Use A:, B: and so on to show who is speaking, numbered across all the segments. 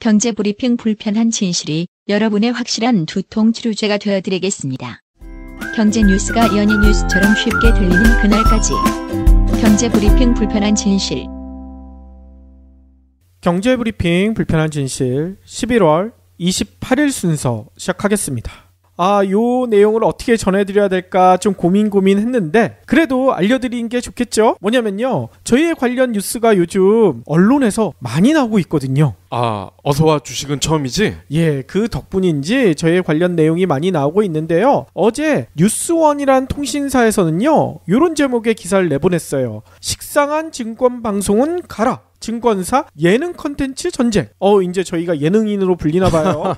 A: 경제브리핑 불편한 진실이 여러분의 확실한 두통 치료제가 되어드리겠습니다. 경제 뉴스가 연예 뉴스처럼 쉽게 들리는 그날까지. 경제브리핑 불편한 진실.
B: 경제브리핑 불편한 진실 11월 28일 순서 시작하겠습니다. 요 내용을 어떻게 전해드려야 될까 좀 고민했는데 그래도 알려드린 게 좋겠죠? 뭐냐면요, 저희의 관련 뉴스가 요즘 언론에서 많이 나오고 있거든요.
C: 어서와 주식은 처음이지?
B: 예, 그 덕분인지 저희의 관련 내용이 많이 나오고 있는데요. 어제 뉴스원이란 통신사에서는요, 요런 제목의 기사를 내보냈어요. 식상한 증권방송은 가라. 증권사 예능 컨텐츠 전쟁. 이제 저희가 예능인으로 불리나봐요.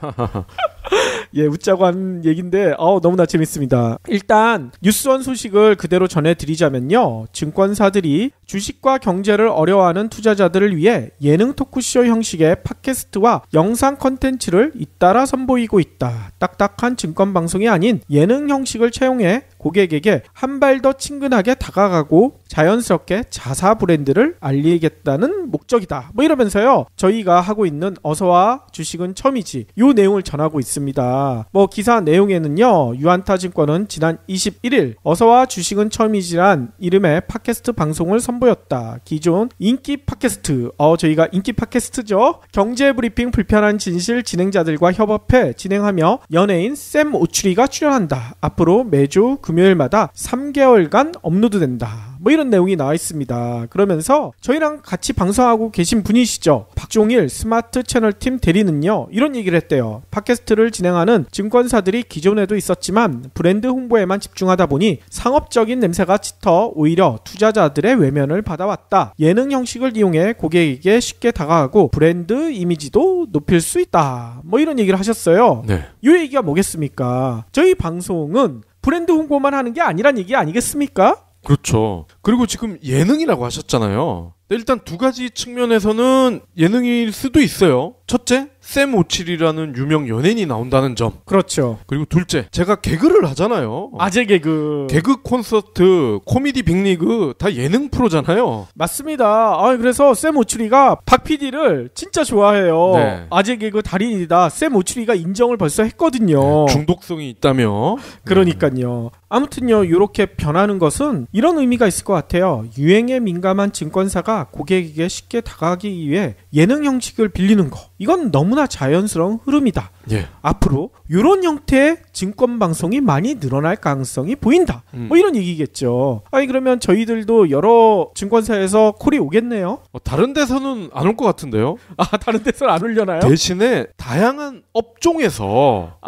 B: 예, 웃자고 한 얘기인데 너무나 재밌습니다. 일단 뉴스원 소식을 그대로 전해드리자면요, 증권사들이 주식과 경제를 어려워하는 투자자들을 위해 예능 토크쇼 형식의 팟캐스트와 영상 컨텐츠를 잇따라 선보이고 있다. 딱딱한 증권방송이 아닌 예능 형식을 채용해 고객에게 한 발 더 친근하게 다가가고 자연스럽게 자사 브랜드를 알리겠다는 목적이다. 이러면서요, 저희가 하고 있는 어서와 주식은 처음이지 요 내용을 전하고 있습니다. 기사 내용에는요, 유안타증권은 지난 21일 어서와 주식은 처음이지란 이름의 팟캐스트 방송을 선보였다. 기존 인기 팟캐스트, 저희가 인기 팟캐스트죠. 경제브리핑 불편한 진실 진행자들과 협업해 진행하며 연예인 샘 오추리가 출연한다. 앞으로 매주 금요일마다 3개월간 업로드된다. 이런 내용이 나와 있습니다. 그러면서 저희랑 같이 방송하고 계신 분이시죠, 박종일 스마트 채널팀 대리는요, 이런 얘기를 했대요. 팟캐스트를 진행하는 증권사들이 기존에도 있었지만 브랜드 홍보에만 집중하다 보니 상업적인 냄새가 짙어 오히려 투자자들의 외면을 받아왔다. 예능 형식을 이용해 고객에게 쉽게 다가가고 브랜드 이미지도 높일 수 있다. 이런 얘기를 하셨어요.
C: 네.
B: 이 얘기가 뭐겠습니까? 저희 방송은 브랜드 홍보만 하는 게 아니란 얘기 아니겠습니까?
C: 그렇죠. 그리고 지금 예능이라고 하셨잖아요. 일단 두 가지 측면에서는 예능일 수도 있어요. 첫째, 샘 오칠이라는 유명 연예인이 나온다는 점.
B: 그렇죠.
C: 그리고 둘째, 제가 개그를 하잖아요.
B: 아재 개그.
C: 개그 콘서트, 코미디 빅리그 다 예능 프로잖아요.
B: 맞습니다. 그래서 샘 오추리가 박 PD를 진짜 좋아해요.
C: 네.
B: 아재 개그 달인이다. 샘 오추리가 인정을 벌써 했거든요.
C: 네, 중독성이 있다며.
B: 그러니까요. 아무튼요, 이렇게 변하는 것은 이런 의미가 있을 것 같아요. 유행에 민감한 증권사가 고객에게 쉽게 다가가기 위해 예능 형식을 빌리는 거, 이건 너무나 자연스러운 흐름이다.
C: 예.
B: 앞으로 이런 형태의 증권방송이 많이 늘어날 가능성이 보인다. 이런 얘기겠죠. 그러면 저희들도 여러 증권사에서 콜이 오겠네요.
C: 다른 데서는 안 올 것 같은데요.
B: 다른 데서는 안 올려나요?
C: 대신에 다양한 업종에서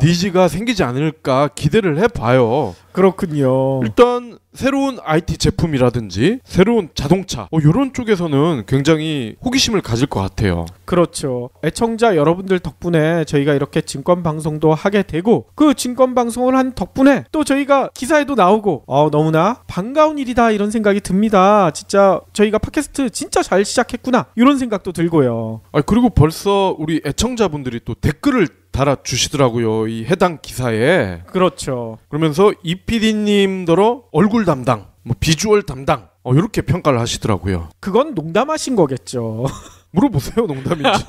C: 니즈가 생기지 않을까 기대를 해봐요.
B: 그렇군요.
C: 일단 새로운 IT 제품이라든지 새로운 자동차 이런 쪽에서는 굉장히 호기심을 가질 것 같아요.
B: 그렇죠. 애청자 여러분들 덕분에 저희가 이렇게 증권방송도 하게 되고, 그 증권방송을 한 덕분에 또 저희가 기사에도 나오고 너무나 반가운 일이다 이런 생각이 듭니다. 진짜 저희가 팟캐스트 진짜 잘 시작했구나 이런 생각도 들고요.
C: 그리고 벌써 우리 애청자분들이 또 댓글을 달아주시더라고요, 이 해당 기사에.
B: 그렇죠.
C: 그러면서 이 PD님더러 얼굴 담당, 비주얼 담당 이렇게 평가를 하시더라고요.
B: 그건 농담하신 거겠죠.
C: 물어보세요, 농담인지.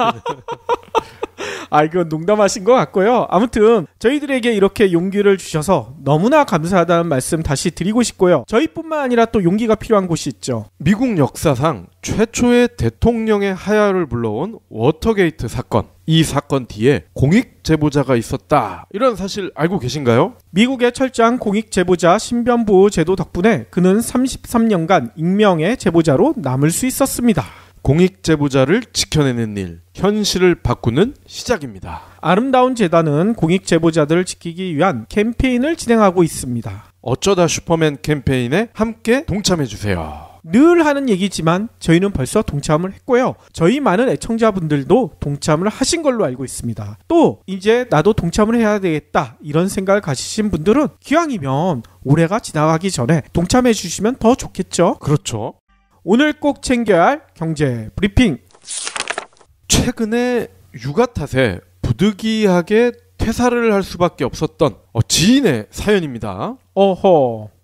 B: 이건 농담하신 것 같고요. 아무튼 저희들에게 이렇게 용기를 주셔서 너무나 감사하다는 말씀 다시 드리고 싶고요. 저희뿐만 아니라 또 용기가 필요한 곳이 있죠.
C: 미국 역사상 최초의 대통령의 하야를 불러온 워터게이트 사건. 이 사건 뒤에 공익 제보자가 있었다. 이런 사실 알고 계신가요?
B: 미국의 철저한 공익 제보자 신변보호 제도 덕분에 그는 33년간 익명의 제보자로 남을 수 있었습니다.
C: 공익 제보자를 지켜내는 일, 현실을 바꾸는 시작입니다.
B: 아름다운 재단은 공익 제보자들을 지키기 위한 캠페인을 진행하고 있습니다.
C: 어쩌다 슈퍼맨 캠페인에 함께 동참해주세요.
B: 늘 하는 얘기지만 저희는 벌써 동참을 했고요. 저희 많은 애청자분들도 동참을 하신 걸로 알고 있습니다. 또 이제 나도 동참을 해야 되겠다 이런 생각을 가지신 분들은 기왕이면 올해가 지나가기 전에 동참해 주시면 더 좋겠죠.
C: 그렇죠.
B: 오늘 꼭 챙겨야 할 경제 브리핑.
C: 최근에 육아 탓에 부득이하게 퇴사를 할 수밖에 없었던 지인의 사연입니다.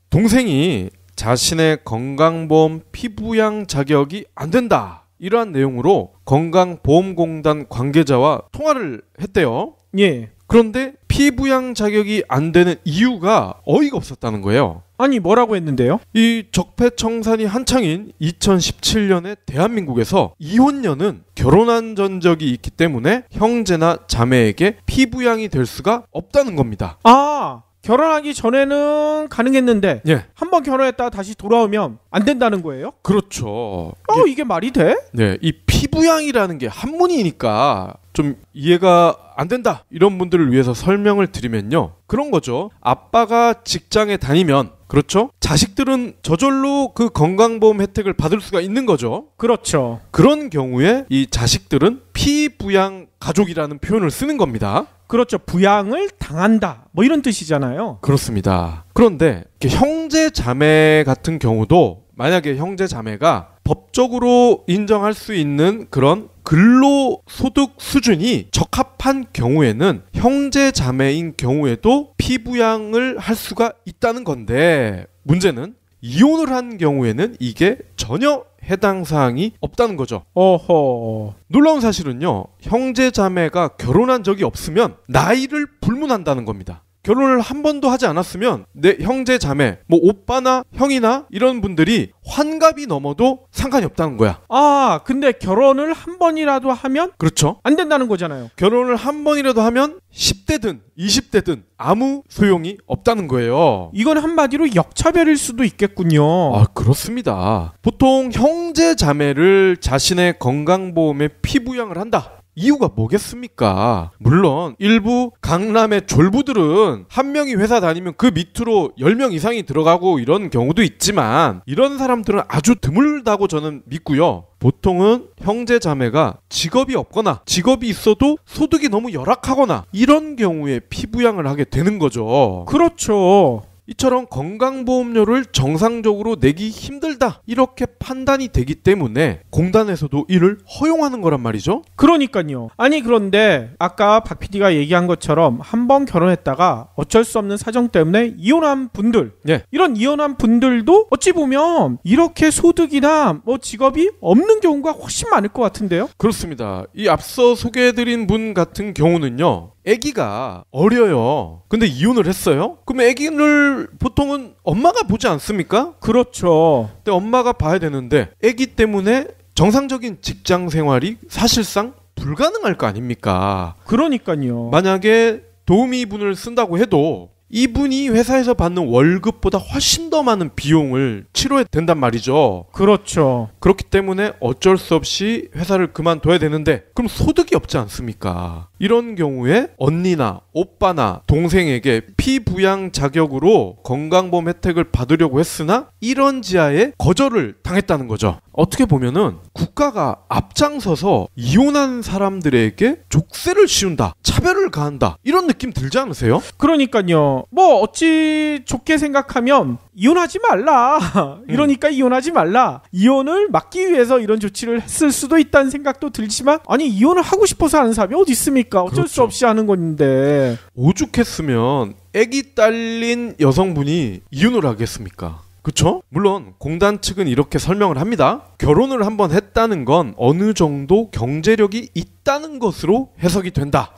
C: 동생이 자신의 건강보험 피부양 자격이 안 된다 이러한 내용으로 건강보험공단 관계자와 통화를 했대요.
B: 예.
C: 그런데 피부양 자격이 안 되는 이유가 어이가 없었다는 거예요.
B: 아니 뭐라고 했는데요?
C: 이 적폐청산이 한창인 2017년에 대한민국에서 이혼녀는 결혼한 전적이 있기 때문에 형제나 자매에게 피부양이 될 수가 없다는 겁니다.
B: 아, 결혼하기 전에는 가능했는데
C: 예,
B: 한번 결혼했다가 다시 돌아오면 안 된다는 거예요?
C: 그렇죠.
B: 이게 말이 돼?
C: 네, 이 피부양이라는 게 한문이니까 좀 이해가 안 된다 이런 분들을 위해서 설명을 드리면요, 그런 거죠. 아빠가 직장에 다니면, 그렇죠, 자식들은 저절로 그 건강보험 혜택을 받을 수가 있는 거죠.
B: 그렇죠.
C: 그런 경우에 이 자식들은 피부양 가족이라는 표현을 쓰는 겁니다.
B: 그렇죠. 부양을 당한다. 뭐 이런 뜻이잖아요.
C: 그렇습니다. 그런데 형제 자매 같은 경우도 만약에 형제 자매가 법적으로 인정할 수 있는 그런 근로소득 수준이 적합한 경우에는 형제 자매인 경우에도 피부양을 할 수가 있다는 건데, 문제는 이혼을 한 경우에는 이게 전혀 해당 사항이 없다는 거죠.
B: 어허.
C: 놀라운 사실은요, 형제 자매가 결혼한 적이 없으면 나이를 불문한다는 겁니다. 결혼을 한 번도 하지 않았으면 내 형제 자매, 뭐 오빠나 형이나 이런 분들이 환갑이 넘어도 상관이 없다는 거야.
B: 아, 근데 결혼을 한 번이라도 하면
C: 그렇죠.
B: 안 된다는 거잖아요.
C: 결혼을 한 번이라도 하면 10대든 20대든 아무 소용이 없다는 거예요.
B: 이건 한마디로 역차별일 수도 있겠군요.
C: 아, 그렇습니다. 보통 형제 자매를 자신의 건강보험에 피부양을 한다. 이유가 뭐겠습니까? 물론 일부 강남의 졸부들은 한 명이 회사 다니면 그 밑으로 10명 이상이 들어가고 이런 경우도 있지만, 이런 사람들은 아주 드물다고 저는 믿고요. 보통은 형제 자매가 직업이 없거나 직업이 있어도 소득이 너무 열악하거나 이런 경우에 피부양을 하게 되는 거죠.
B: 그렇죠.
C: 이처럼 건강보험료를 정상적으로 내기 힘들다 이렇게 판단이 되기 때문에 공단에서도 이를 허용하는 거란 말이죠.
B: 그러니까요. 아니 그런데 아까 박 PD가 얘기한 것처럼 한 번 결혼했다가 어쩔 수 없는 사정 때문에 이혼한 분들,
C: 예.
B: 이런 이혼한 분들도 어찌 보면 이렇게 소득이나 뭐 직업이 없는 경우가 훨씬 많을 것 같은데요.
C: 그렇습니다. 이 앞서 소개해드린 분 같은 경우는요, 아기가 어려요. 근데 이혼을 했어요? 그럼 아기를 보통은 엄마가 보지 않습니까?
B: 그렇죠.
C: 근데 엄마가 봐야 되는데 아기 때문에 정상적인 직장 생활이 사실상 불가능할 거 아닙니까?
B: 그러니까요.
C: 만약에 도우미분을 쓴다고 해도 이분이 회사에서 받는 월급보다 훨씬 더 많은 비용을 치러야 된단 말이죠.
B: 그렇죠.
C: 그렇기 때문에 어쩔 수 없이 회사를 그만둬야 되는데, 그럼 소득이 없지 않습니까? 이런 경우에 언니나 오빠나 동생에게 피부양 자격으로 건강보험 혜택을 받으려고 했으나 이런 지하에 거절을 당했다는 거죠. 어떻게 보면은 국가가 앞장서서 이혼한 사람들에게 족쇄를 씌운다, 차별을 가한다, 이런 느낌 들지 않으세요?
B: 그러니까요. 뭐 어찌 좋게 생각하면 이혼하지 말라. 이러니까 이혼하지 말라. 이혼을 막기 위해서 이런 조치를 했을 수도 있다는 생각도 들지만, 아니 이혼을 하고 싶어서 하는 사람이 어디 있습니까? 어쩔 수
C: 그렇죠.
B: 없이 하는 건데.
C: 오죽했으면 아기 딸린 여성분이 이혼을 하겠습니까? 그쵸? 물론 공단 측은 이렇게 설명을 합니다. 결혼을 한번 했다는 건 어느 정도 경제력이 있다는 것으로 해석이 된다.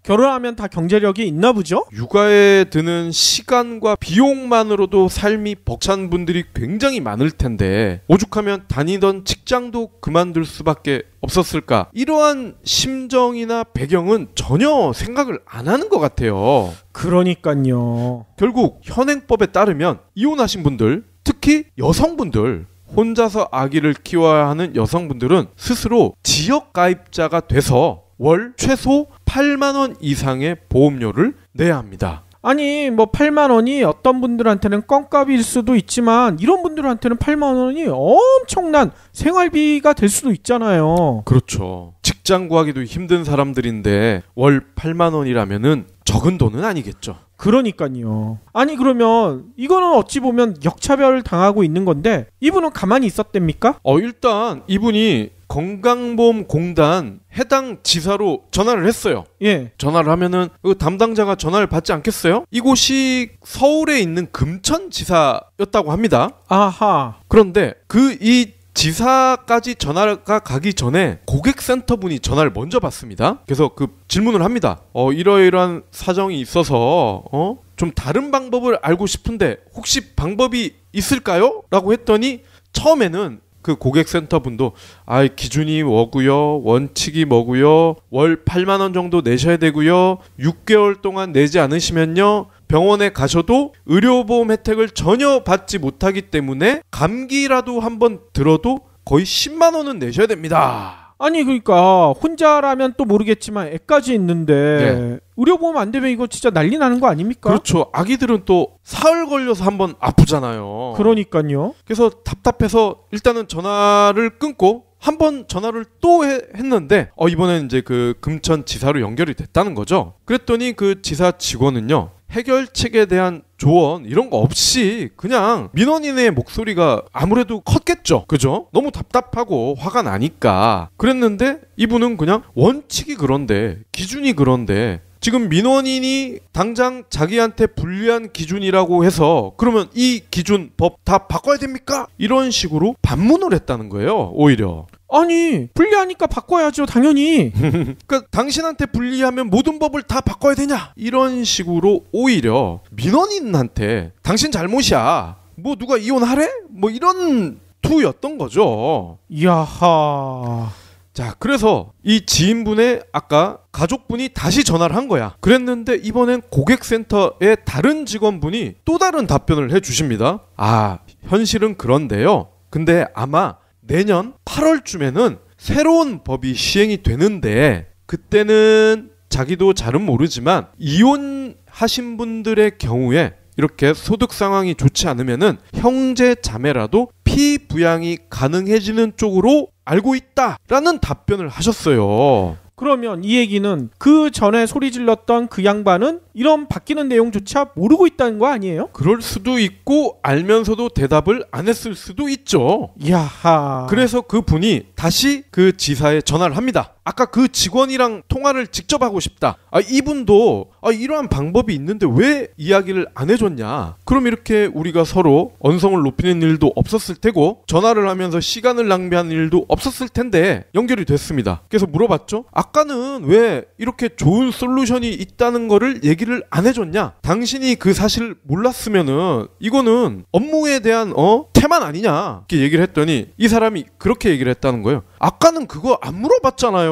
B: 결혼하면 다 경제력이 있나 보죠?
C: 육아에 드는 시간과 비용만으로도 삶이 벅찬 분들이 굉장히 많을 텐데 오죽하면 다니던 직장도 그만둘 수밖에 없었을까? 이러한 심정이나 배경은 전혀 생각을 안 하는 것 같아요.
B: 그러니까요.
C: 결국 현행법에 따르면 이혼하신 분들, 특히 여성분들, 혼자서 아기를 키워야 하는 여성분들은 스스로 지역가입자가 돼서 월 최소 8만 원 이상의 보험료를 내야 합니다.
B: 아니 뭐 8만 원이 어떤 분들한테는 껌값일 수도 있지만 이런 분들한테는 8만 원이 엄청난 생활비가 될 수도 있잖아요.
C: 그렇죠. 직장 구하기도 힘든 사람들인데 월 8만 원이라면은 적은 돈은 아니겠죠.
B: 그러니까요. 아니 그러면 이거는 어찌 보면 역차별 당하고 있는 건데 이분은 가만히 있었답니까?
C: 일단 이분이 건강보험공단 해당 지사로 전화를 했어요.
B: 예.
C: 전화를 하면은 그 담당자가 전화를 받지 않겠어요? 이곳이 서울에 있는 금천지사였다고 합니다.
B: 아하.
C: 그런데 이 지사까지 전화가 가기 전에 고객센터 분이 전화를 먼저 받습니다. 그래서 그 질문을 합니다. 이러이러한 사정이 있어서 좀 다른 방법을 알고 싶은데 혹시 방법이 있을까요? 라고 했더니 처음에는 그 고객센터 분도 기준이 뭐고요, 원칙이 뭐고요, 월 8만 원 정도 내셔야 되고요, 6개월 동안 내지 않으시면요 병원에 가셔도 의료보험 혜택을 전혀 받지 못하기 때문에 감기라도 한번 들어도 거의 10만 원은 내셔야 됩니다.
B: 아니 그러니까 혼자라면 또 모르겠지만 애까지 있는데
C: 네.
B: 의료보험 안 되면 이거 진짜 난리 나는 거 아닙니까?
C: 그렇죠. 아기들은 또 사흘 걸려서 한번 아프잖아요.
B: 그러니까요.
C: 그래서 답답해서 일단은 전화를 끊고 한 번 전화를 또 했는데 이번엔 이제 그 금천지사로 연결이 됐다는 거죠. 그랬더니 그 지사 직원은요, 해결책에 대한 조언 이런 거 없이 그냥 민원인의 목소리가 아무래도 컸겠죠. 그죠? 너무 답답하고 화가 나니까 그랬는데 이분은 그냥 원칙이 그런데, 기준이 그런데, 지금 민원인이 당장 자기한테 불리한 기준이라고 해서 그러면 이 기준 법 다 바꿔야 됩니까? 이런 식으로 반문을 했다는 거예요. 오히려.
B: 아니 불리하니까 바꿔야죠 당연히.
C: 그러니까 당신한테 불리하면 모든 법을 다 바꿔야 되냐? 이런 식으로 오히려 민원인한테 당신 잘못이야, 뭐 누가 이혼하래? 뭐 이런 투였던 거죠.
B: 야하.
C: 자, 그래서 이 지인분의 아까 가족분이 다시 전화를 한 거야. 그랬는데 이번엔 고객센터의 다른 직원분이 또 다른 답변을 해주십니다. 현실은 그런데요, 근데 아마 내년 8월쯤에는 새로운 법이 시행이 되는데 그때는 자기도 잘은 모르지만 이혼하신 분들의 경우에 이렇게 소득 상황이 좋지 않으면은 형제 자매라도 피부양이 가능해지는 쪽으로 알고 있다라는 답변을 하셨어요.
B: 그러면 이 얘기는 그 전에 소리 질렀던 그 양반은 이런 바뀌는 내용조차 모르고 있다는 거 아니에요?
C: 그럴 수도 있고 알면서도 대답을 안 했을 수도 있죠.
B: 야하.
C: 그래서 그 분이 다시 그 지사에 전화를 합니다. 아까 그 직원이랑 통화를 직접 하고 싶다. 이분도 이러한 방법이 있는데 왜 이야기를 안 해줬냐. 그럼 이렇게 우리가 서로 언성을 높이는 일도 없었을 테고 전화를 하면서 시간을 낭비하는 일도 없었을 텐데 연결이 됐습니다. 그래서 물어봤죠. 아까는 왜 이렇게 좋은 솔루션이 있다는 거를 얘기를 안 해줬냐. 당신이 그 사실을 몰랐으면은 이거는 업무에 대한 태만 아니냐 이렇게 얘기를 했더니 이 사람이 그렇게 얘기를 했다는 거예요. 아까는 그거 안 물어봤잖아요.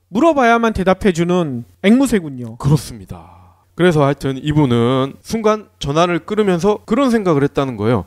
B: 물어봐야만 대답해주는 앵무새군요.
C: 그렇습니다. 그래서 하여튼 이분은 순간 전화를 끊으면서 그런 생각을 했다는 거예요.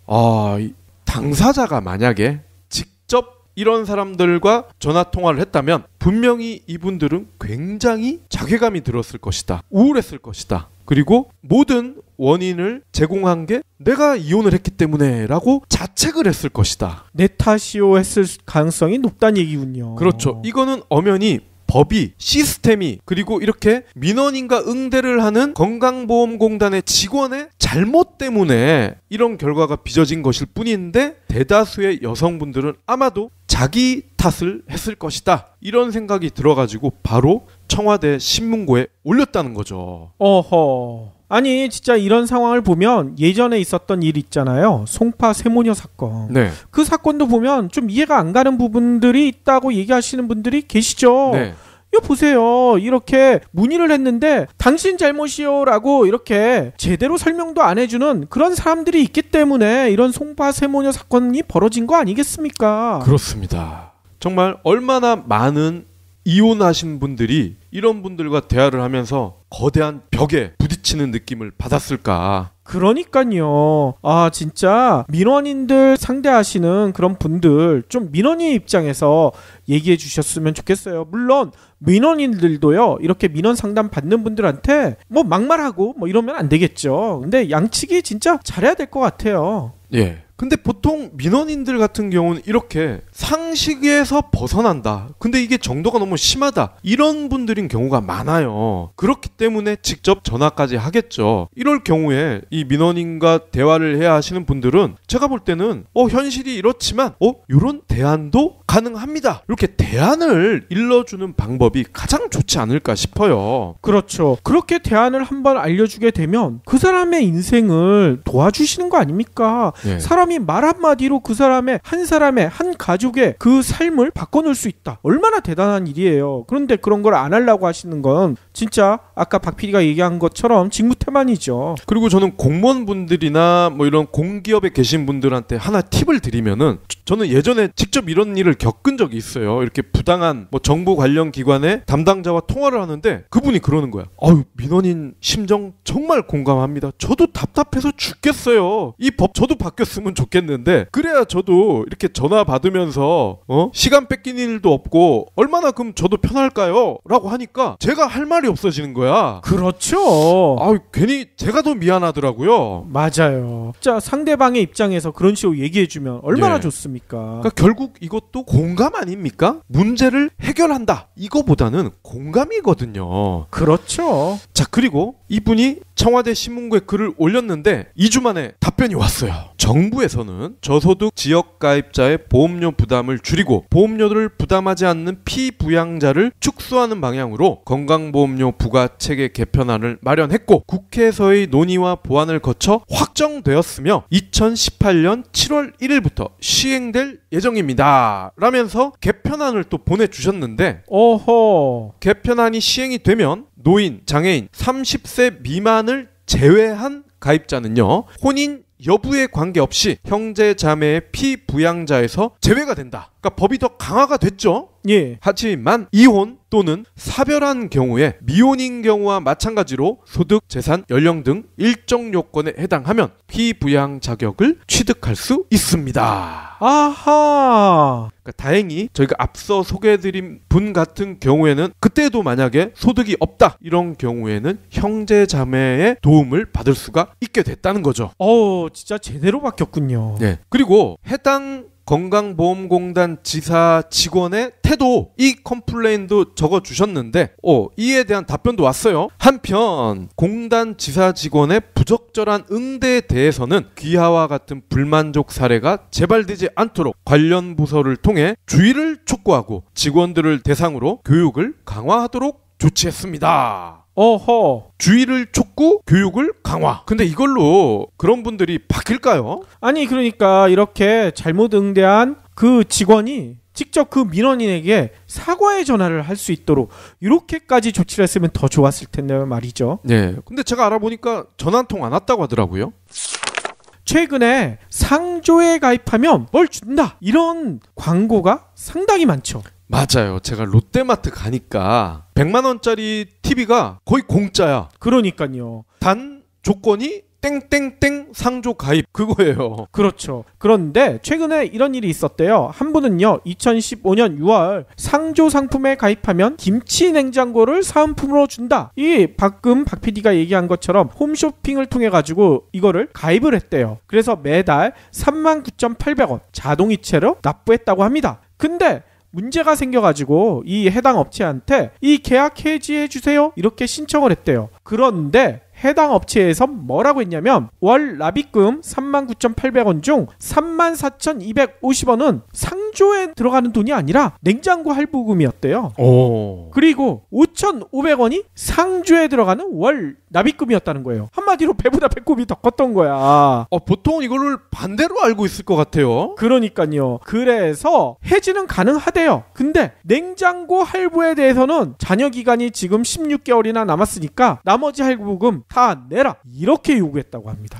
C: 당사자가 만약에 직접 이런 사람들과 전화 통화를 했다면 분명히 이분들은 굉장히 자괴감이 들었을 것이다. 우울했을 것이다. 그리고 모든 원인을 제공한 게 내가 이혼을 했기 때문에 라고 자책을 했을 것이다.
B: 내 탓이요 했을 가능성이 높다는 얘기군요.
C: 그렇죠. 이거는 엄연히 법이, 시스템이, 그리고 이렇게 민원인과 응대를 하는 건강보험공단의 직원의 잘못 때문에 이런 결과가 빚어진 것일 뿐인데 대다수의 여성분들은 아마도 자기 탓을 했을 것이다. 이런 생각이 들어가지고 바로 청와대 신문고에 올렸다는 거죠.
B: 어허. 아니 진짜 이런 상황을 보면 예전에 있었던 일 있잖아요. 송파 세모녀 사건.
C: 네.
B: 그 사건도 보면 좀 이해가 안 가는 부분들이 있다고 얘기하시는 분들이 계시죠.
C: 네.
B: 이거 보세요. 이렇게 문의를 했는데 당신 잘못이요 라고 이렇게 제대로 설명도 안 해주는 그런 사람들이 있기 때문에 이런 송파 세모녀 사건이 벌어진 거 아니겠습니까?
C: 그렇습니다. 정말 얼마나 많은 이혼하신 분들이 이런 분들과 대화를 하면서 거대한 벽에 부딪히는 느낌을 받았을까.
B: 그러니까요. 진짜 민원인들 상대하시는 그런 분들 좀 민원인 입장에서 얘기해 주셨으면 좋겠어요. 물론 민원인들도요, 이렇게 민원 상담 받는 분들한테 뭐 막말하고 뭐 이러면 안 되겠죠. 근데 양측이 진짜 잘해야 될 것 같아요.
C: 예. 근데 보통 민원인들 같은 경우는 이렇게 상식에서 벗어난다. 근데 이게 정도가 너무 심하다. 이런 분들인 경우가 많아요. 그렇기 때문에 직접 전화까지 하겠죠. 이럴 경우에 이 민원인과 대화를 해야 하시는 분들은 제가 볼 때는 현실이 이렇지만 이런 대안도 가능합니다. 이렇게 대안을 일러주는 방법이 가장 좋지 않을까 싶어요.
B: 그렇죠. 그렇게 대안을 한번 알려주게 되면 그 사람의 인생을 도와주시는 거 아닙니까?
C: 예.
B: 사람이 사람이 말 한마디로 그 사람의 한 사람의 한 가족의 그 삶을 바꿔놓을 수 있다. 얼마나 대단한 일이에요. 그런데 그런 걸 안 하려고 하시는 건 진짜 아까 박 PD가 얘기한 것처럼 직무태만이죠.
C: 그리고 저는 공무원분들이나 뭐 이런 공기업에 계신 분들한테 하나 팁을 드리면은, 저는 예전에 직접 이런 일을 겪은 적이 있어요. 이렇게 부당한 뭐 정부 관련 기관의 담당자와 통화를 하는데 그분이 그러는 거야. 아유, 민원인 심정 정말 공감합니다. 저도 답답해서 죽겠어요. 이 법 저도 바뀌었으면 좋겠는데, 그래야 저도 이렇게 전화 받으면서 시간 뺏긴 일도 없고 얼마나 그럼 저도 편할까요? 라고 하니까 제가 할 말이 없어지는 거야.
B: 그렇죠.
C: 아유, 괜히 제가 더 미안하더라고요.
B: 맞아요. 자, 상대방의 입장에서 그런 식으로 얘기해주면 얼마나
C: 예.
B: 좋습니까?
C: 그러니까 결국 이것도 공감 아닙니까? 문제를 해결한다, 이거보다는 공감이거든요.
B: 그렇죠.
C: 자, 그리고 이분이 청와대 신문고에 글을 올렸는데 2주 만에 답변이 왔어요. 정부에서는 저소득 지역가입자의 보험료 부담을 줄이고 보험료를 부담하지 않는 피부양자를 축소하는 방향으로 건강보험료 부과체계 개편안을 마련했고, 국회에서의 논의와 보완을 거쳐 확정되었으며 2018년 7월 1일부터 시행될 예정입니다. 라면서 개편안을 또 보내주셨는데,
B: 어허.
C: 개편안이 시행이 되면 노인, 장애인, 30세 미만을 제외한 가입자는요, 혼인 여부에 관계없이 형제 자매의 피부양자에서 제외가 된다. 그러니까 법이 더 강화가 됐죠.
B: 예.
C: 하지만 이혼 또는 사별한 경우에 미혼인 경우와 마찬가지로 소득, 재산, 연령 등 일정 요건에 해당하면 피부양 자격을 취득할 수 있습니다.
B: 아하.
C: 그러니까 다행히 저희가 앞서 소개해드린 분 같은 경우에는 그때도 만약에 소득이 없다, 이런 경우에는 형제 자매의 도움을 받을 수가 있게 됐다는 거죠.
B: 진짜 제대로 바뀌었군요.
C: 네. 그리고 해당 건강보험공단 지사 직원의 태도, 이 컴플레인도 적어주셨는데 이에 대한 답변도 왔어요. 한편 공단 지사 직원의 부적절한 응대에 대해서는 귀하와 같은 불만족 사례가 재발되지 않도록 관련 부서를 통해 주의를 촉구하고 직원들을 대상으로 교육을 강화하도록 조치했습니다.
B: 어허.
C: 주의를 촉구, 교육을 강화. 근데 이걸로 그런 분들이 바뀔까요?
B: 아니, 그러니까 이렇게 잘못 응대한 그 직원이 직접 그 민원인에게 사과의 전화를 할 수 있도록 이렇게까지 조치를 했으면 더 좋았을 텐데 말이죠.
C: 네. 근데 제가 알아보니까 전화 한 통 안 왔다고 하더라고요.
B: 최근에 상조에 가입하면 뭘 준다, 이런 광고가 상당히 많죠.
C: 맞아요. 제가 롯데마트 가니까 100만 원짜리 TV가 거의 공짜야.
B: 그러니까요.
C: 단 조건이 땡땡땡 상조 가입, 그거예요.
B: 그렇죠. 그런데 최근에 이런 일이 있었대요. 한 분은요, 2015년 6월 상조 상품에 가입하면 김치 냉장고를 사은품으로 준다. 이 방금 박 PD가 얘기한 것처럼 홈쇼핑을 통해 가지고 이거를 가입을 했대요. 그래서 매달 39,800원 자동이체로 납부했다고 합니다. 근데 문제가 생겨가지고 이 해당 업체한테 이 계약 해지해 주세요, 이렇게 신청을 했대요. 그런데 해당 업체에서 뭐라고 했냐면, 월 납입금 39,800원 중 34,250원은 상조에 들어가는 돈이 아니라 냉장고 할부금이었대요. 그리고 5,500원이 상조에 들어가는 월 납입금이었다는 거예요. 한마디로 배보다 배꼽이 더 컸던 거야.
C: 보통 이거를 반대로 알고 있을 것 같아요.
B: 그러니까요. 그래서 해지는 가능하대요. 근데 냉장고 할부에 대해서는 잔여 기간이 지금 16개월이나 남았으니까 나머지 할부금 다 내라, 이렇게 요구했다고 합니다.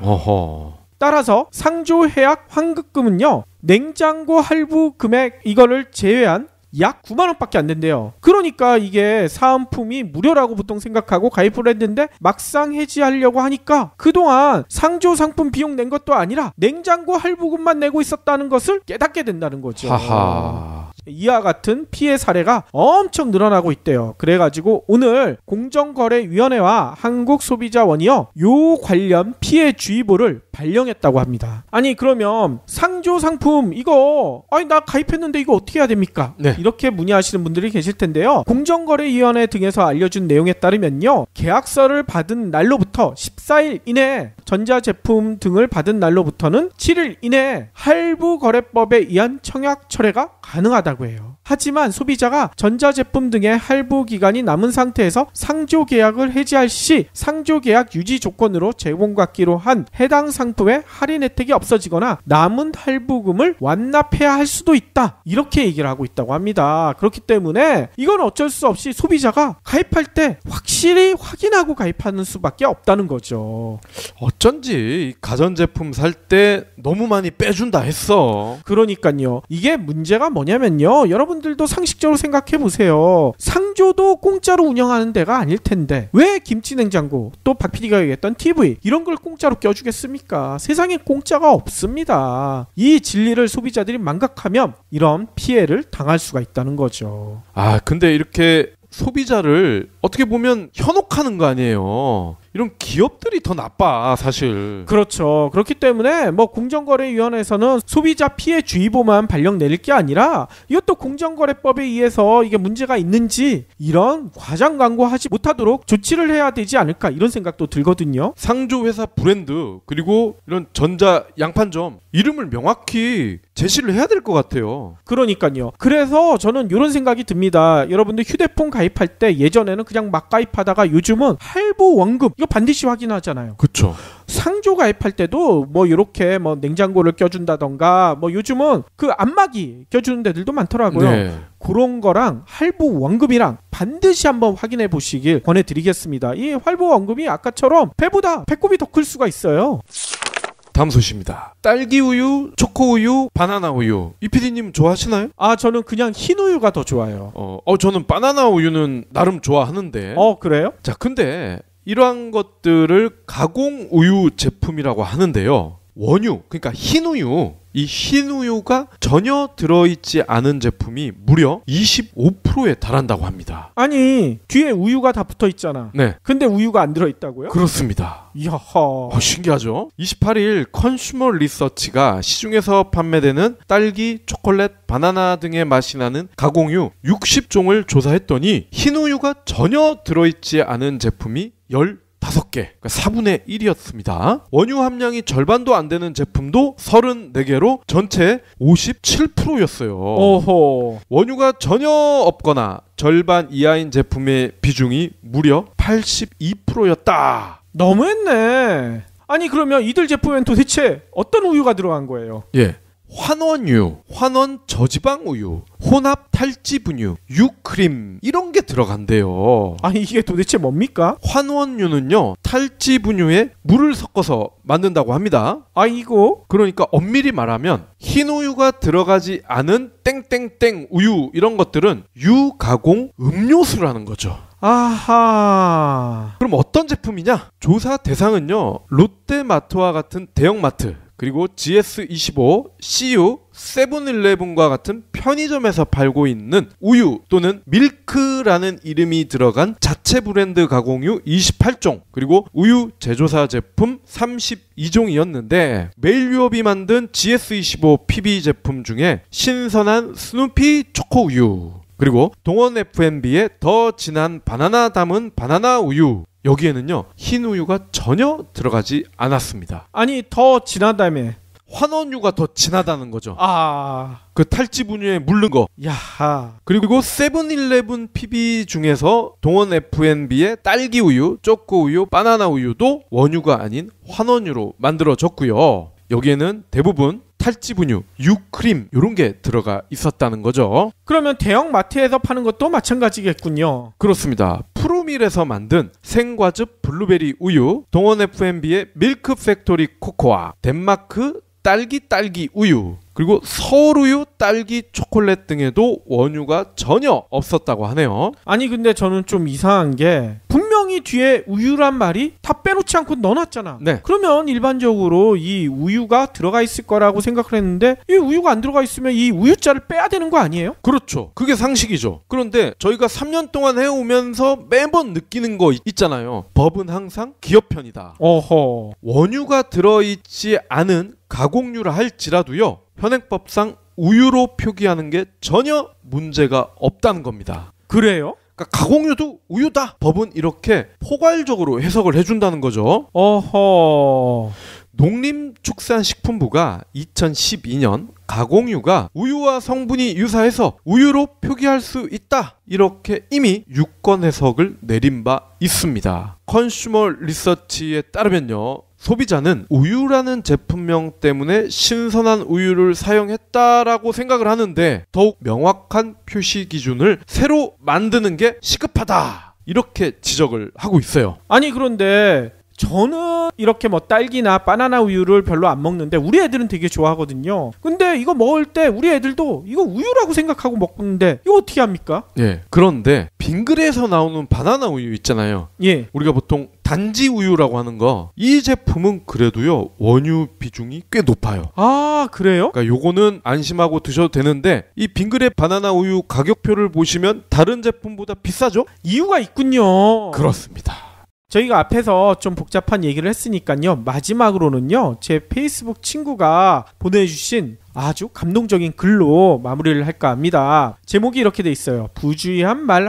B: 따라서 상조 해약 환급금은요, 냉장고 할부 금액 이거를 제외한 약 9만 원밖에 안 된대요. 그러니까 이게 사은품이 무료라고 보통 생각하고 가입을 했는데 막상 해지하려고 하니까 그동안 상조 상품 비용 낸 것도 아니라 냉장고 할부금만 내고 있었다는 것을 깨닫게 된다는 거죠.
C: 하하.
B: 이와 같은 피해 사례가 엄청 늘어나고 있대요. 그래가지고 오늘 공정거래위원회와 한국소비자원이요, 요 관련 피해 주의보를 발령했다고 합니다. 아니, 그러면 상조 상품 이거 나 가입했는데 이거 어떻게 해야 됩니까?
C: 네.
B: 이렇게 문의하시는 분들이 계실 텐데요. 공정거래위원회 등에서 알려준 내용에 따르면요, 계약서를 받은 날로부터 14일 이내에, 전자제품 등을 받은 날로부터는 7일 이내에 할부거래법에 의한 청약 철회가 가능하다고 해요. 하지만 소비자가 전자제품 등의 할부 기간이 남은 상태에서 상조 계약을 해지할 시 상조 계약 유지 조건으로 제공받기로 한 해당 상품의 할인 혜택이 없어지거나 남은 할부금을 완납해야 할 수도 있다. 이렇게 얘기를 하고 있다고 합니다. 그렇기 때문에 이건 어쩔 수 없이 소비자가 가입할 때 확실히 확인하고 가입하는 수밖에 없다는 거죠.
C: 어쩐지 가전제품 살 때 너무 많이 빼준다 했어.
B: 그러니까요. 이게 문제가 뭐냐면요. 여러분들도 상식적으로 생각해 보세요. 상조도 공짜로 운영하는 데가 아닐 텐데 왜 김치냉장고 또 박 PD가 얘기했던 TV 이런 걸 공짜로 껴주겠습니까? 세상에 공짜가 없습니다. 이 진리를 소비자들이 망각하면 이런 피해를 당할 수가 있다는 거죠.
C: 아, 근데 이렇게 소비자를 어떻게 보면 현혹하는 거 아니에요. 이런 기업들이 더 나빠 사실.
B: 그렇죠. 그렇기 때문에 뭐 공정거래위원회에서는 소비자 피해 주의보만 발령 내릴 게 아니라 이것도 공정거래법에 의해서 이게 문제가 있는지 이런 과장 광고하지 못하도록 조치를 해야 되지 않을까 이런 생각도 들거든요.
C: 상조 회사 브랜드 그리고 이런 전자 양판점 이름을 명확히 제시를 해야 될 것 같아요.
B: 그러니까요. 그래서 저는 이런 생각이 듭니다. 여러분들 휴대폰 가입할 때 예전에는 그냥 막 가입하다가 요즘은 할부 원금 이거 반드시 확인하잖아요.
C: 그렇죠.
B: 상조 가입할 때도 뭐 이렇게 뭐 냉장고를 껴준다던가 뭐 요즘은 그 안마기 껴주는 데들도 많더라고요.
C: 네.
B: 그런 거랑 할부 원금이랑 반드시 한번 확인해 보시길 권해드리겠습니다. 이 할부 원금이 아까처럼 배보다 배꼽이 더 클 수가 있어요.
C: 다음 소식입니다. 딸기 우유, 초코 우유, 바나나 우유. 이 PD님 좋아하시나요?
B: 아 저는 그냥 흰 우유가 더 좋아요.
C: 저는 바나나 우유는 나름 좋아하는데.
B: 그래요?
C: 자, 근데 이러한 것들을 가공 우유 제품이라고 하는데요. 원유, 그러니까 흰 우유. 이 흰 우유가 전혀 들어있지 않은 제품이 무려 25%에 달한다고 합니다.
B: 아니 뒤에 우유가 다 붙어 있잖아.
C: 네.
B: 근데 우유가 안 들어있다고요?
C: 그렇습니다.
B: 이야하.
C: 신기하죠? 28일 컨슈머 리서치가 시중에서 판매되는 딸기, 초콜릿, 바나나 등의 맛이 나는 가공유 60종을 조사했더니 흰 우유가 전혀 들어있지 않은 제품이 15개, 그러니까 4분의 1이었습니다. 원유 함량이 절반도 안 되는 제품도 34개로 전체 57%였어요.
B: 오호.
C: 원유가 전혀 없거나 절반 이하인 제품의 비중이 무려 82%였다.
B: 너무했네. 아니 그러면 이들 제품엔 도대체 어떤 우유가 들어간 거예요?
C: 예. 환원유, 환원 저지방 우유, 혼합 탈지 분유, 유크림 이런 게 들어간대요.
B: 아니 이게 도대체 뭡니까?
C: 환원유는요 탈지 분유에 물을 섞어서 만든다고 합니다.
B: 아이고.
C: 그러니까 엄밀히 말하면 흰 우유가 들어가지 않은 땡땡땡 우유 이런 것들은 유가공 음료수라는 거죠.
B: 아하.
C: 그럼 어떤 제품이냐? 조사 대상은요 롯데마트와 같은 대형마트 그리고 GS25, CU, 세븐일레븐과 같은 편의점에서 팔고 있는 우유 또는 밀크라는 이름이 들어간 자체 브랜드 가공유 28종 그리고 우유 제조사 제품 32종이었는데 메일유업이 만든 GS25 PB 제품 중에 신선한 스누피 초코 우유 그리고 동원 F&B의 더 진한 바나나 담은 바나나 우유 여기에는요 흰 우유가 전혀 들어가지 않았습니다.
B: 아니 더 진하다며.
C: 환원유가 더 진하다는 거죠.
B: 아.
C: 그 탈지 분유에 물른 거.
B: 야하.
C: 그리고 세븐일레븐 PB 중에서 동원 F&B의 딸기 우유, 초코 우유, 바나나 우유도 원유가 아닌 환원유로 만들어졌고요. 여기에는 대부분 탈지 분유, 유크림 이런 게 들어가 있었다는 거죠.
B: 그러면 대형 마트에서 파는 것도 마찬가지겠군요.
C: 그렇습니다. 프로밀에서 만든 생과즙 블루베리 우유, 동원 F&B의 밀크 팩토리 코코아, 덴마크 딸기 우유, 그리고 서울우유 딸기 초콜릿 등에도 원유가 전혀 없었다고 하네요.
B: 아니 근데 저는 좀 이상한 게 분명히 뒤에 우유란 말이 다 빼놓지 않고 넣어놨잖아.
C: 네.
B: 그러면 일반적으로 이 우유가 들어가 있을 거라고 생각을 했는데 이 우유가 안 들어가 있으면 이 우유자를 빼야 되는 거 아니에요?
C: 그렇죠. 그게 상식이죠. 그런데 저희가 3년 동안 해오면서 매번 느끼는 거 있잖아요. 법은 항상 기업 편이다.
B: 어허.
C: 원유가 들어있지 않은 가공유라 할지라도요. 현행법상 우유로 표기하는 게 전혀 문제가 없다는 겁니다.
B: 그래요?
C: 그러니까 가공유도 우유다. 법은 이렇게 포괄적으로 해석을 해준다는 거죠.
B: 어허.
C: 농림축산식품부가 2012년 가공유가 우유와 성분이 유사해서 우유로 표기할 수 있다, 이렇게 이미 유권 해석을 내린 바 있습니다. 컨슈머 리서치에 따르면요, 소비자는 우유라는 제품명 때문에 신선한 우유를 사용했다라고 생각을 하는데 더욱 명확한 표시 기준을 새로 만드는 게 시급하다, 이렇게 지적을 하고 있어요.
B: 아니 그런데 저는 이렇게 뭐 딸기나 바나나 우유를 별로 안 먹는데 우리 애들은 되게 좋아하거든요. 근데 이거 먹을 때 우리 애들도 이거 우유라고 생각하고 먹는데 이거 어떻게 합니까?
C: 예. 그런데 빙그레에서 나오는 바나나 우유 있잖아요.
B: 예.
C: 우리가 보통 단지 우유라고 하는 거, 이 제품은 그래도요 원유 비중이 꽤 높아요.
B: 아 그래요?
C: 그러니까 요거는 안심하고 드셔도 되는데 이 빙그레 바나나 우유 가격표를 보시면 다른 제품보다 비싸죠?
B: 이유가 있군요.
C: 그렇습니다.
B: 저희가 앞에서 좀 복잡한 얘기를 했으니까요, 마지막으로는요 제 페이스북 친구가 보내주신 아주 감동적인 글로 마무리를 할까 합니다. 제목이 이렇게 돼 있어요. 부주의한 말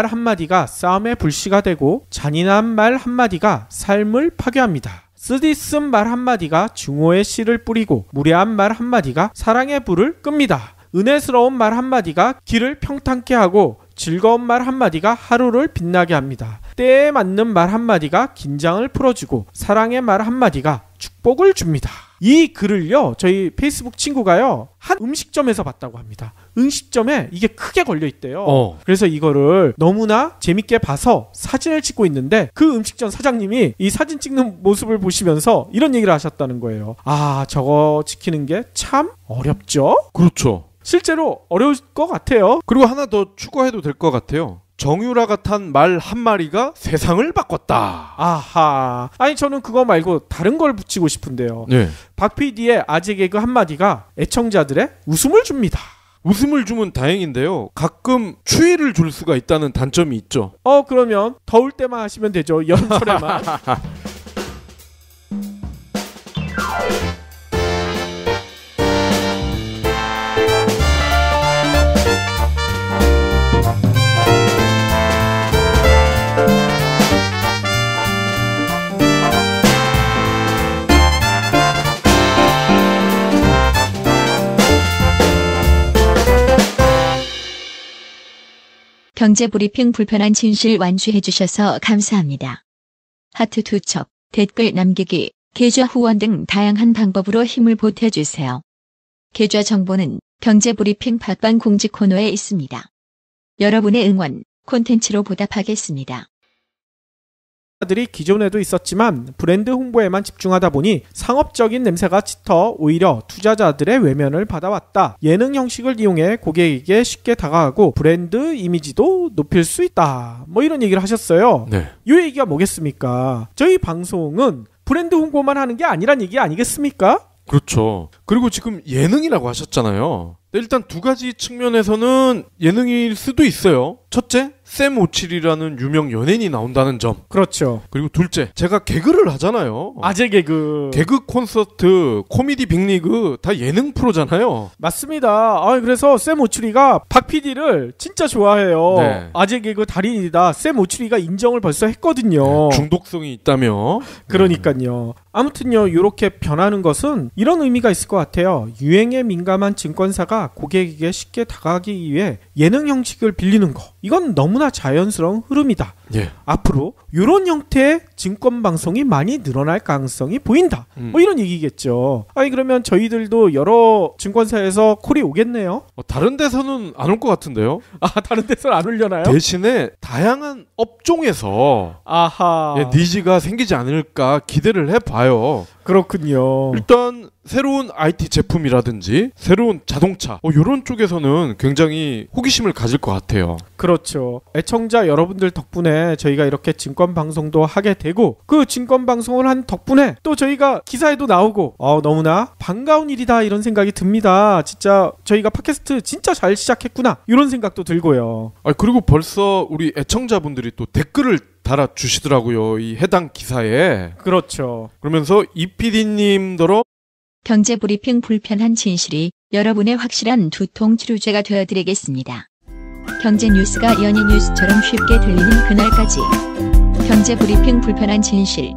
B: 한마디가 싸움의 불씨가 되고 잔인한 말 한마디가 삶을 파괴합니다. 쓰디쓴 말 한마디가 증오의 씨를 뿌리고 무례한 말 한마디가 사랑의 불을 끕니다. 은혜스러운 말 한마디가 길을 평탄케 하고 즐거운 말 한마디가 하루를 빛나게 합니다. 때에 맞는 말 한마디가 긴장을 풀어주고 사랑의 말 한마디가 축복을 줍니다. 이 글을요 저희 페이스북 친구가요 한 음식점에서 봤다고 합니다. 음식점에 이게 크게 걸려있대요. 그래서 이거를 너무나 재밌게 봐서 사진을 찍고 있는데 그 음식점 사장님이 이 사진 찍는 모습을 보시면서 이런 얘기를 하셨다는 거예요. 아, 저거 지키는 게 참 어렵죠?
C: 그렇죠.
B: 실제로 어려울 것 같아요.
C: 그리고 하나 더 추가해도 될 것 같아요. 정유라가 탄 말 한마디가 세상을 바꿨다.
B: 아하. 아니 저는 그거 말고 다른 걸 붙이고 싶은데요.
C: 네.
B: 박 PD의 아재 개그 한마디가 애청자들의 웃음을 줍니다.
C: 웃음을 주면 다행인데요, 가끔 추위를 줄 수가 있다는 단점이 있죠.
B: 그러면 더울 때만 하시면 되죠. 여름철에만.
A: 경제브리핑 불편한 진실 완수해 주셔서 감사합니다. 하트 투척, 댓글 남기기, 계좌 후원 등 다양한 방법으로 힘을 보태주세요. 계좌 정보는 경제브리핑 팟빵 공지 코너에 있습니다. 여러분의 응원, 콘텐츠로 보답하겠습니다.
B: 들이 기존에도 있었지만 브랜드 홍보에만 집중하다 보니 상업적인 냄새가 짙어 오히려 투자자들의 외면을 받아왔다. 예능 형식을 이용해 고객에게 쉽게 다가가고 브랜드 이미지도 높일 수 있다. 뭐 이런 얘기를 하셨어요.
C: 네.
B: 이 얘기가 뭐겠습니까? 저희 방송은 브랜드 홍보만 하는 게 아니란 얘기 아니겠습니까?
C: 그렇죠. 그리고 지금 예능이라고 하셨잖아요. 일단 두 가지 측면에서는 예능일 수도 있어요. 첫째, 샘 오칠이라는 유명 연예인이 나온다는 점.
B: 그렇죠.
C: 그리고 둘째, 제가 개그를 하잖아요.
B: 아재 개그.
C: 개그 콘서트, 코미디 빅리그 다 예능 프로잖아요.
B: 맞습니다. 그래서 샘 오추리가 박 PD를 진짜 좋아해요.
C: 네.
B: 아재 개그 달인이다. 샘 오추리가 인정을 벌써 했거든요.
C: 네, 중독성이 있다며.
B: 그러니까요. 아무튼요, 이렇게 변하는 것은 이런 의미가 있을 것 같아요. 유행에 민감한 증권사가 고객에게 쉽게 다가가기 위해 예능 형식을 빌리는 거, 이건 너무나 자연스러운 흐름이다.
C: 예.
B: 앞으로 이런 형태의 증권 방송이 많이 늘어날 가능성이 보인다. 뭐 이런 얘기겠죠. 아니 그러면 저희들도 여러 증권사에서 콜이 오겠네요.
C: 다른 데서는 안 올 것 같은데요.
B: 다른 데서는 안 올려나요?
C: 대신에 다양한 업종에서
B: 아하.
C: 니즈가 생기지 않을까 기대를 해봐요.
B: 그렇군요.
C: 일단 새로운 IT 제품이라든지 새로운 자동차 이런 쪽에서는 굉장히 호기심을 가질 것 같아요.
B: 그렇죠. 애청자 여러분들 덕분에 저희가 이렇게 증권 방송도 하게 되고 그 증권 방송을 한 덕분에 또 저희가 기사에도 나오고 너무나 반가운 일이다 이런 생각이 듭니다. 진짜 저희가 팟캐스트 진짜 잘 시작했구나 이런 생각도 들고요.
C: 그리고 벌써 우리 애청자분들이 또 댓글을 달아주시더라고요. 이 해당 기사에.
B: 그렇죠.
C: 그러면서 이 PD님더러
A: 경제브리핑 불편한 진실이 여러분의 확실한 두통 치료제가 되어드리겠습니다. 경제 뉴스가 연예 뉴스처럼 쉽게 들리는 그날까지 경제브리핑 불편한 진실.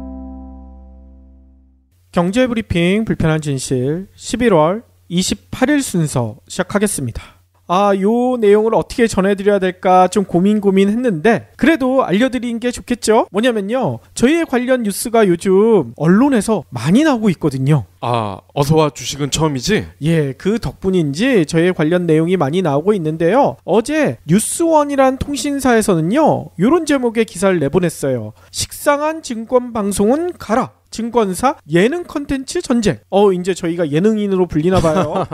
B: 경제브리핑 불편한 진실 11월 28일 순서 시작하겠습니다. 요 내용을 어떻게 전해드려야 될까 좀 고민했는데 그래도 알려드리는 게 좋겠죠? 뭐냐면요, 저희의 관련 뉴스가 요즘 언론에서 많이 나오고 있거든요.
C: 어서와 주식은 처음이지?
B: 예, 그 덕분인지 저희의 관련 내용이 많이 나오고 있는데요. 어제 뉴스원이란 통신사에서는요, 요런 제목의 기사를 내보냈어요. 식상한 증권 방송은 가라. 증권사 예능 컨텐츠 전쟁. 이제 저희가 예능인으로 불리나 봐요.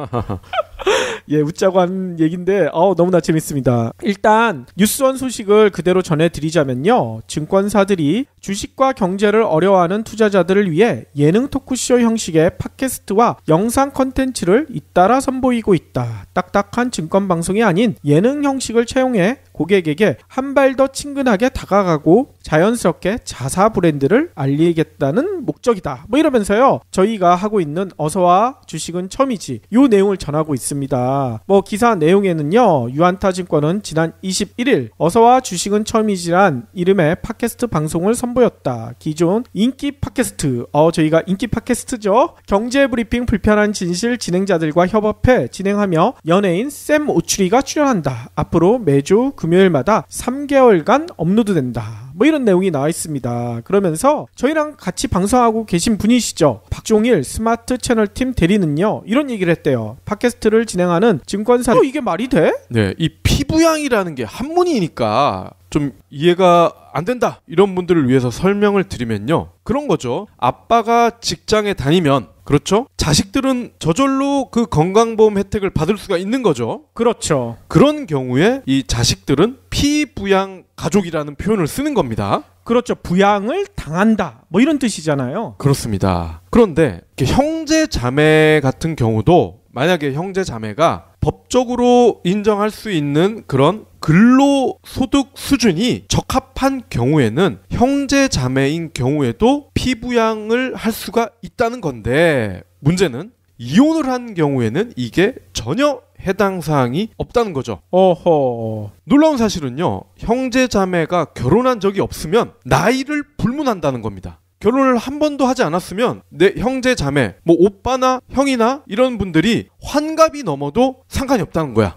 B: 예, 웃자고 한 얘기인데 너무나 재밌습니다. 일단 뉴스원 소식을 그대로 전해드리자면요, 증권사들이 주식과 경제를 어려워하는 투자자들을 위해 예능 토크쇼 형식의 팟캐스트와 영상 컨텐츠를 잇따라 선보이고 있다. 딱딱한 증권 방송이 아닌 예능 형식을 채용해 고객에게 한 발 더 친근하게 다가가고 자연스럽게 자사 브랜드를 알리겠다는 목적이다. 이러면서요, 저희가 하고 있는 어서와 주식은 처음이지 요 내용을 전하고 있습니다. 기사 내용에는요, 유안타증권은 지난 21일 어서와 주식은 처음이지란 이름의 팟캐스트 방송을 선보였다. 기존 인기 팟캐스트, 저희가 인기 팟캐스트죠. 경제브리핑 불편한 진실 진행자들과 협업해 진행하며 연예인 샘 오추리가 출연한다. 앞으로 매주 금요일마다 3개월간 업로드된다. 이런 내용이 나와 있습니다. 그러면서 저희랑 같이 방송하고 계신 분이시죠, 박종일 스마트 채널팀 대리는요, 이런 얘기를 했대요. 팟캐스트를 진행하는 증권사, 이게 말이 돼?
C: 네, 이 피부양이라는 게 한문이니까 좀 이해가 안 된다, 이런 분들을 위해서 설명을 드리면요, 그런 거죠. 아빠가 직장에 다니면, 그렇죠, 자식들은 저절로 그 건강보험 혜택을 받을 수가 있는 거죠.
B: 그렇죠.
C: 그런 경우에 이 자식들은 피부양 가족이라는 표현을 쓰는 겁니다.
B: 그렇죠. 부양을 당한다, 이런 뜻이잖아요.
C: 그렇습니다. 그런데 형제 자매 같은 경우도, 만약에 형제 자매가 법적으로 인정할 수 있는 그런 근로소득 수준이 적합한 경우에는 형제 자매인 경우에도 피부양을 할 수가 있다는 건데, 문제는 이혼을 한 경우에는 이게 전혀 해당 사항이 없다는 거죠. 놀라운 사실은요, 형제 자매가 결혼한 적이 없으면 나이를 불문한다는 겁니다. 결혼을 한 번도 하지 않았으면 내 형제 자매, 오빠나 형이나 이런 분들이 환갑이 넘어도 상관이 없다는 거야.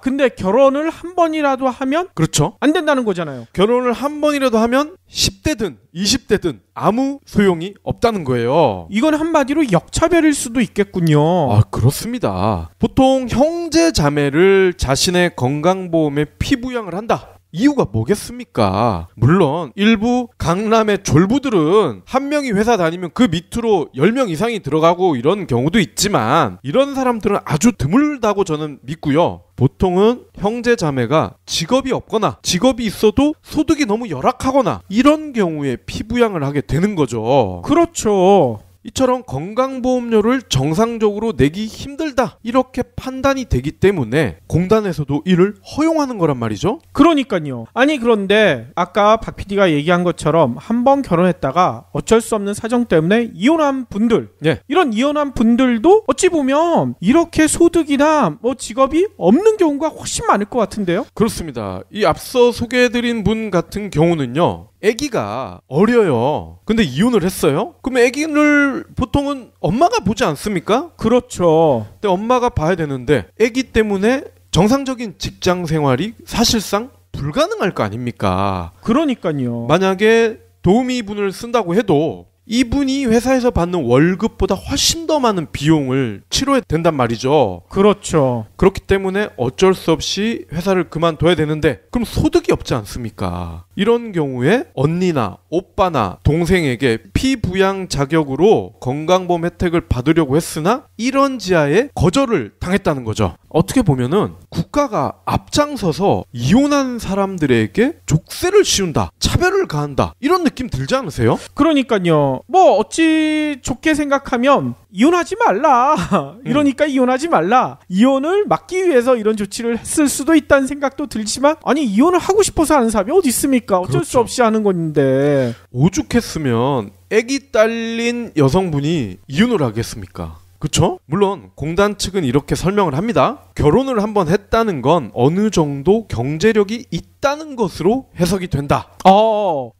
B: 근데 결혼을 한 번이라도 하면?
C: 그렇죠.
B: 안 된다는 거잖아요.
C: 결혼을 한 번이라도 하면 10대든 20대든 아무 소용이 없다는 거예요.
B: 이건 한마디로 역차별일 수도 있겠군요.
C: 그렇습니다. 보통 형제 자매를 자신의 건강보험에 피부양을 한다. 이유가 뭐겠습니까? 물론 일부 강남의 졸부들은 한 명이 회사 다니면 그 밑으로 10명 이상이 들어가고 이런 경우도 있지만, 이런 사람들은 아주 드물다고 저는 믿고요. 보통은 형제 자매가 직업이 없거나 직업이 있어도 소득이 너무 열악하거나 이런 경우에 피부양을 하게 되는 거죠.
B: 그렇죠.
C: 이처럼 건강보험료를 정상적으로 내기 힘들다, 이렇게 판단이 되기 때문에 공단에서도 이를 허용하는 거란 말이죠.
B: 그러니까요. 그런데 아까 박 PD가 얘기한 것처럼 한 번 결혼했다가 어쩔 수 없는 사정 때문에 이혼한 분들, 이런 이혼한 분들도 어찌 보면 이렇게 소득이나 직업이 없는 경우가 훨씬 많을 것 같은데요.
C: 그렇습니다. 이 앞서 소개해드린 분 같은 경우는요, 아기가 어려요. 근데 이혼을 했어요? 그럼 아기를 보통은 엄마가 보지 않습니까?
B: 그렇죠.
C: 근데 엄마가 봐야 되는데 아기 때문에 정상적인 직장 생활이 사실상 불가능할 거 아닙니까?
B: 그러니까요.
C: 만약에 도우미분을 쓴다고 해도 이분이 회사에서 받는 월급보다 훨씬 더 많은 비용을 치러야 된단 말이죠.
B: 그렇죠.
C: 그렇기 때문에 어쩔 수 없이 회사를 그만둬야 되는데, 그럼 소득이 없지 않습니까? 이런 경우에 언니나 오빠나 동생에게 피부양 자격으로 건강보험 혜택을 받으려고 했으나 이런 지하에 거절을 당했다는 거죠. 어떻게 보면은 국가가 앞장서서 이혼한 사람들에게 족쇄를 씌운다, 차별을 가한다, 이런 느낌 들지 않으세요?
B: 그러니까요. 어찌 좋게 생각하면 이혼하지 말라. 이러니까 이혼하지 말라. 이혼을 막기 위해서 이런 조치를 했을 수도 있다는 생각도 들지만, 이혼을 하고 싶어서 하는 사람이 어디 있습니까? 어쩔 수 없이 하는 건데.
C: 오죽했으면 아기 딸린 여성분이 이혼을 하겠습니까? 그쵸? 물론 공단 측은 이렇게 설명을 합니다. 결혼을 한번 했다는 건 어느 정도 경제력이 있다는 것으로 해석이 된다.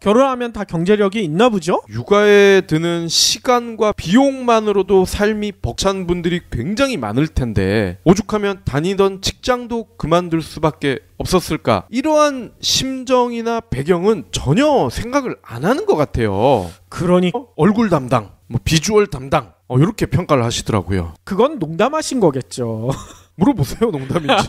B: 결혼하면 다 경제력이 있나 보죠?
C: 육아에 드는 시간과 비용만으로도 삶이 벅찬 분들이 굉장히 많을 텐데 오죽하면 다니던 직장도 그만둘 수밖에 없었을까? 이러한 심정이나 배경은 전혀 생각을 안 하는 것 같아요.
B: 그러니까
C: 얼굴 담당, 비주얼 담당 이렇게 평가를 하시더라고요.
B: 그건 농담하신 거겠죠.
C: 물어보세요, 농담인지.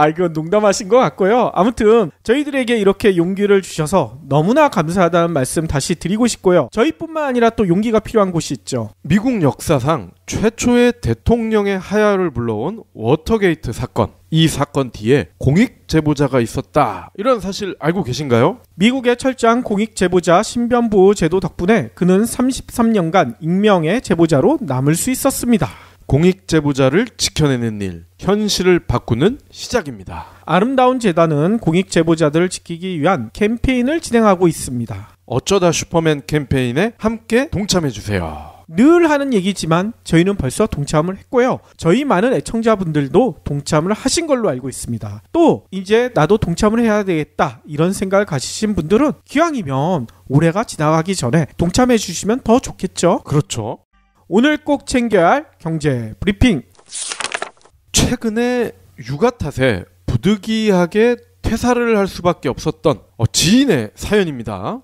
B: 이건 농담하신 것 같고요. 아무튼 저희들에게 이렇게 용기를 주셔서 너무나 감사하다는 말씀 다시 드리고 싶고요. 저희뿐만 아니라 또 용기가 필요한 곳이 있죠.
C: 미국 역사상 최초의 대통령의 하야를 불러온 워터게이트 사건. 이 사건 뒤에 공익 제보자가 있었다. 이런 사실 알고 계신가요?
B: 미국의 철저한 공익 제보자 신변보호 제도 덕분에 그는 33년간 익명의 제보자로 남을 수 있었습니다.
C: 공익 제보자를 지켜내는 일, 현실을 바꾸는 시작입니다.
B: 아름다운 재단은 공익 제보자들을 지키기 위한 캠페인을 진행하고 있습니다.
C: 어쩌다 슈퍼맨 캠페인에 함께 동참해주세요.
B: 늘 하는 얘기지만 저희는 벌써 동참을 했고요. 저희 많은 애청자분들도 동참을 하신 걸로 알고 있습니다. 또 이제 나도 동참을 해야 되겠다 이런 생각을 가지신 분들은 기왕이면 올해가 지나가기 전에 동참해 주시면 더 좋겠죠.
C: 그렇죠.
B: 오늘 꼭 챙겨야 할 경제 브리핑.
C: 최근에 육아 탓에 부득이하게 퇴사를 할 수밖에 없었던 지인의 사연입니다.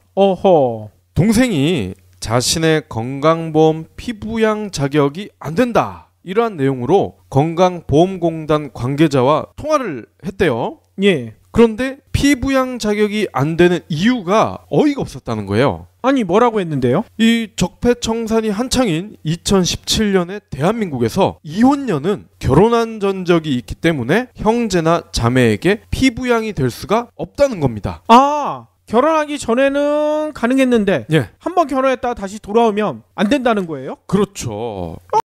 C: 동생이 자신의 건강보험 피부양 자격이 안 된다. 이러한 내용으로 건강보험공단 관계자와 통화를 했대요.
B: 예.
C: 그런데 피부양 자격이 안 되는 이유가 어이가 없었다는 거예요.
B: 아니 뭐라고 했는데요?
C: 이 적폐청산이 한창인 2017년에 대한민국에서 이혼녀는 결혼한 전적이 있기 때문에 형제나 자매에게 피부양이 될 수가 없다는 겁니다.
B: 결혼하기 전에는 가능했는데
C: 예.
B: 한번 결혼했다가 다시 돌아오면 안 된다는 거예요?
C: 그렇죠.